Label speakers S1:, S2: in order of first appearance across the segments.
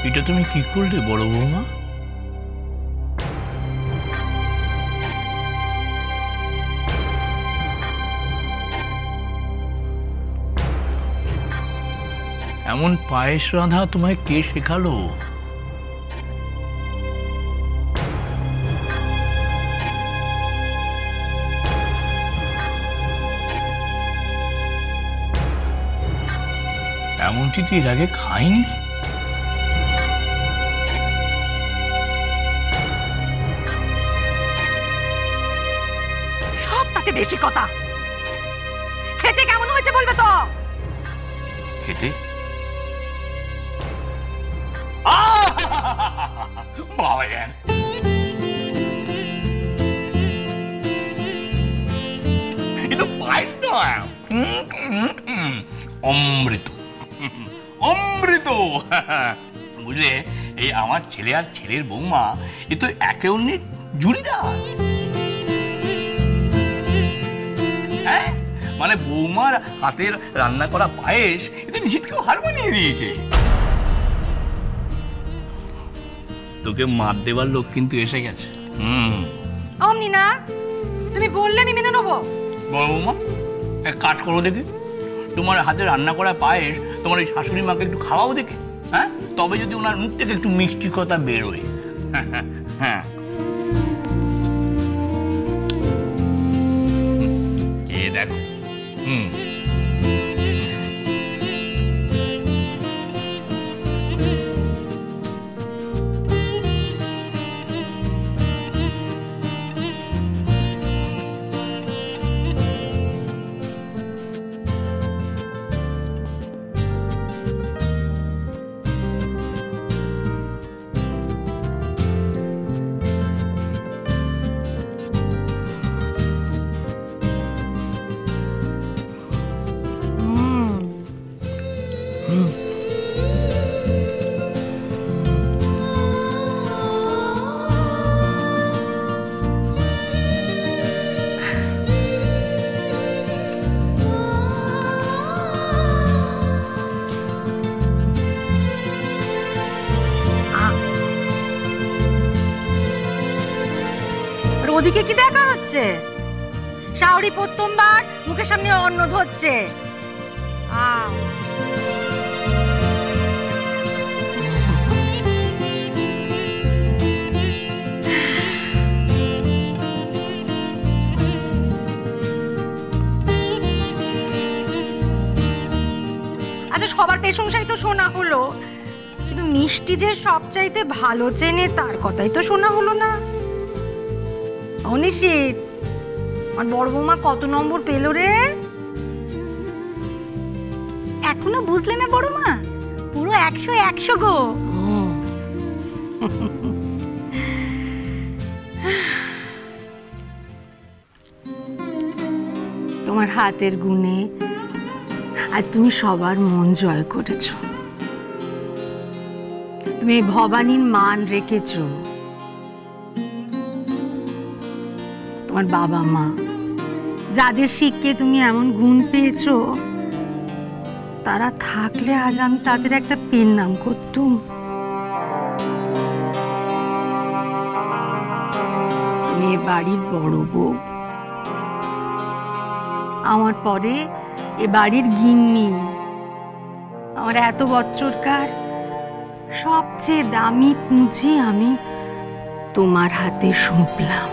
S1: এটা তুমি কি করলে বড় বৌমা? এমন পায়েস রাঁধা তোমায় কে শেখালো? এমনটি তো এর আগে খাইনি।
S2: সব তাতে বেশি কথা। খেতে কেমন হয়েছে বলবে তো?
S1: খেতে অমৃত অমৃত। বুঝলে, এই আমার ছেলে আর ছেলের বৌমা এ তো একে অন্যের জুড়িদার। হ্যাঁ, মানে বৌমার হাতের রান্না করা পায়েস এতে নিশিতকেও হার মানিয়ে দিয়েছে। তোকে মার দেবার লোক কিন্তু এসে গেছে।
S2: অমনি না, তুমি বললে আমি মেনে নেবো।
S1: বড় বৌমা, এক কাজ করো দেখি, তোমার হাতে রান্না করা পায়েস তোমার এই শাশুড়ি মাকে একটু খাওয়াও দেখে। হ্যাঁ, তবে যদি ওনার মুখ থেকে একটু মিষ্টি কথা বেরোয়। হ্যাঁ, এ দেখো।
S2: ওদিকে কি দেখা হচ্ছে? শাওরি প্রথমবার মুখের সামনে অন্ন ধরছে। আচ্ছা, সবার প্রশংসাই তো শোনা হলো, কিন্তু মিষ্টি যে সবচাইতে ভালো চেনে তার কথাই তো শোনা হলো না। অনিশিত, আর বড় বৌমা কত নম্বর পেল রে?
S3: এখনো বুঝলে না বড় মা? পুরো 100 গো।
S2: তোমার হাতের গুণে আজ তুমি সবার মন জয় করেছো। তুমি ভবানীর মান রেখেছো। তোমার বাবা মা যাদের শিখকে তুমি এমন গুণ পেয়েছো, তারা থাকলে আজ আমি তাদের একটা পেন নাম করতুম। তুমি এ বাড়ির বড় বউ, আমার পরে এ বাড়ির গিন্নি। আমার এত বছরকার সবচেয়ে দামি পুঁজি আমি তোমার হাতে সঁপলাম।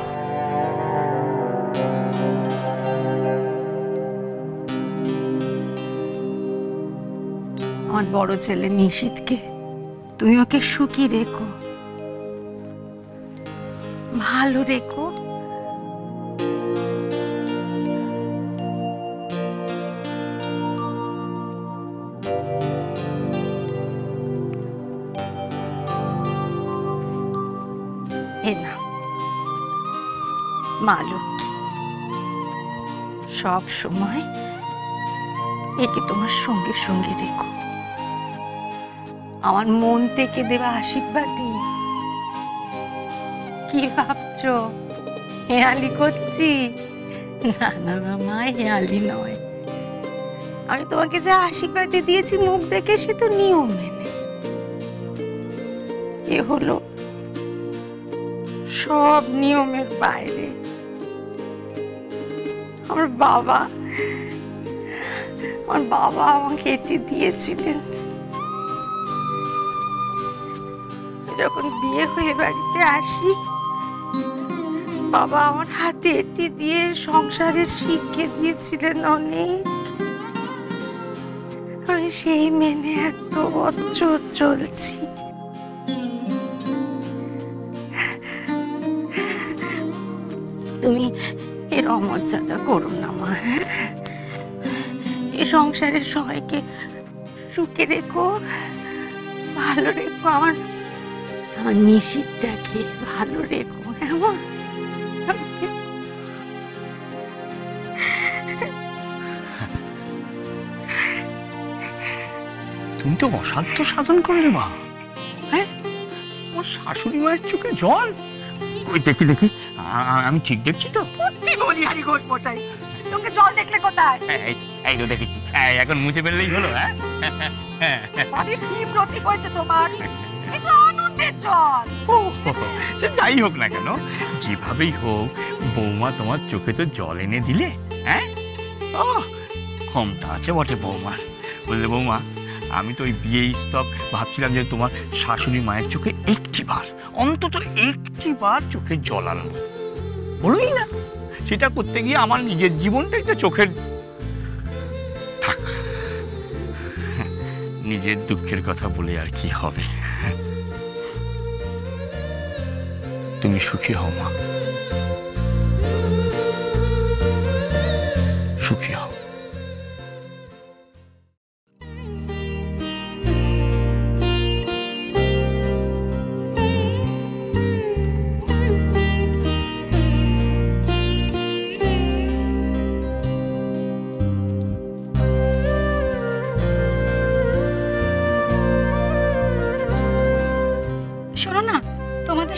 S2: আমার বড় ছেলে নিশিতকে তুমি ওকে সুখী রেখো, ভালো রেখো। মা লক্ষ্মী, সব সময় একে তোমার সঙ্গে সঙ্গে রেখো। আমার মন থেকে দেওয়া আশীর্বাদই। কি ভাবছো হেয়ালি করছি? না না মা, হেয়ালি নয়। আমি তোমাকে যা আশীর্বাদ দিয়েছি মুখ দেখে, সে তো নিয়ম মেনে। এ হলো সব নিয়মের বাইরে। আমার বাবা আমাকে এটি দিয়েছিলেন। যখন বিয়ে হয়ে বাড়িতে আসি, বাবা আমার হাতে এটি দিয়ে সংসারের শিক্ষা দিয়েছিলেন অনেক। আমি সেই মেনে এত বছর চলছি। তুমি এর অমর্যাদা করো না মা। এই সংসারের সবাইকে সুখে রেখো, ভালো রেখো। আমার নিশিতটাকে ভালো রেখো। হ্যাঁ মা।
S1: তুমি তো অসাধ্য সাধন করলে মা। হ্যাঁ, তোমার শাশুড়ি মায়ের চোখে জল। ওই দেখি দেখি, আমি ঠিক দেখছি তো?
S2: বলি হারি ঘোষ মশাই, তোকে জল দেখলে কোথায়?
S1: এই তো দেখেছি, এখন মুছে ফেললেই হলো। হ্যাঁ,
S2: প্রতীক হয়েছে তোমার, আনন্দের জল।
S1: যাই হোক না কেন, যেভাবেই হোক বৌমা তোমার চোখে তো জল এনে দিলে। হ্যাঁ, ও ক্ষমতা আছে বটে বৌমার। বললে বৌমা, আমি তো ওই বিয়ে স্তব ভাবছিলাম যে তোমার শাশুড়ি মায়ের চোখে অন্তত একটি বার চোখের জল আনবো। বলুই না, সেটা করতে গিয়ে আমার নিজের জীবনটা একটা চোখের থাক। নিজের দুঃখের কথা বলে আর কি হবে। তুমি সুখী হও মা, সুখী হও।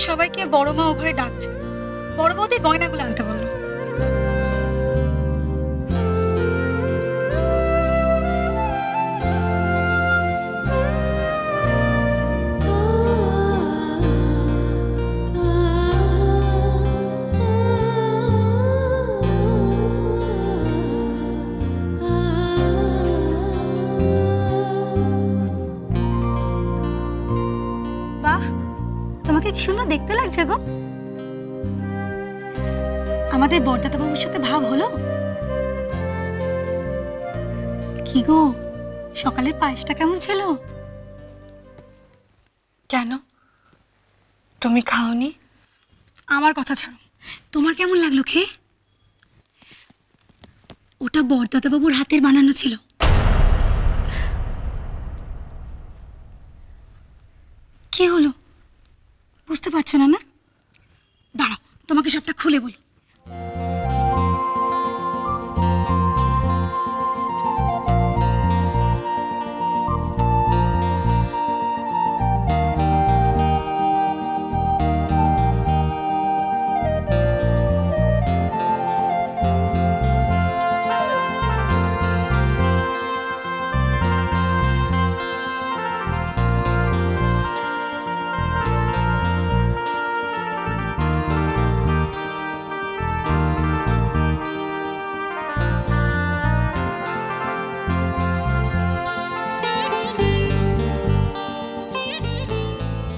S3: সবাইকে বড় মা ও ঘরে ডাকছে। বড় বৌদি গয়নাগুলো আনতে বললো। তোমাকে কি সুন্দর দেখতে লাগছে গো। আমাদের বরদাদা বাবুর সাথে ভাব হলো কি গো? সকালের পায়েসটা কেমন ছিল? কেন তুমি খাওনি? আমার কথা ছাড়ো, তোমার কেমন লাগলো খেয়ে? ওটা বরদাদা বাবুর হাতের বানানো ছিল। কি হলো, বুঝতে পারছো না? না দাঁড়াও, তোমাকে সবটা খুলে বলি।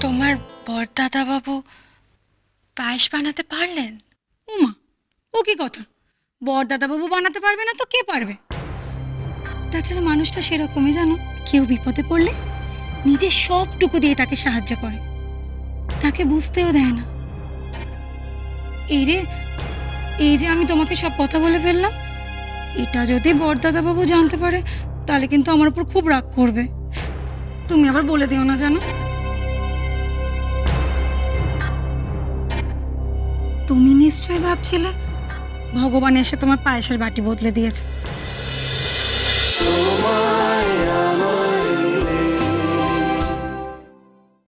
S3: তোমার বরদাদা বাবু পায়েস বানাতে পারলেন? উমা, ও কি কথা! বরদাদা বাবু বানাতে পারবে না তো কে পারবে? তাছাড়া মানুষটা সেরকমই, জানো, কেউ বিপদে পড়লে নিজের সবটুকু দিয়ে তাকে সাহায্য করে, তাকে বুঝতেও দেয় না। এই রে, এই যে আমি তোমাকে সব কথা বলে ফেললাম, এটা যদি বরদাদা বাবু জানতে পারে তাহলে কিন্তু আমার উপর খুব রাগ করবে। তুমি আবার বলে দিও না, জানো। তুমি নিশ্চয়ই ভাবছিলে ভগবান এসে তোমার পায়েসের বাটি বদলে দিয়েছে।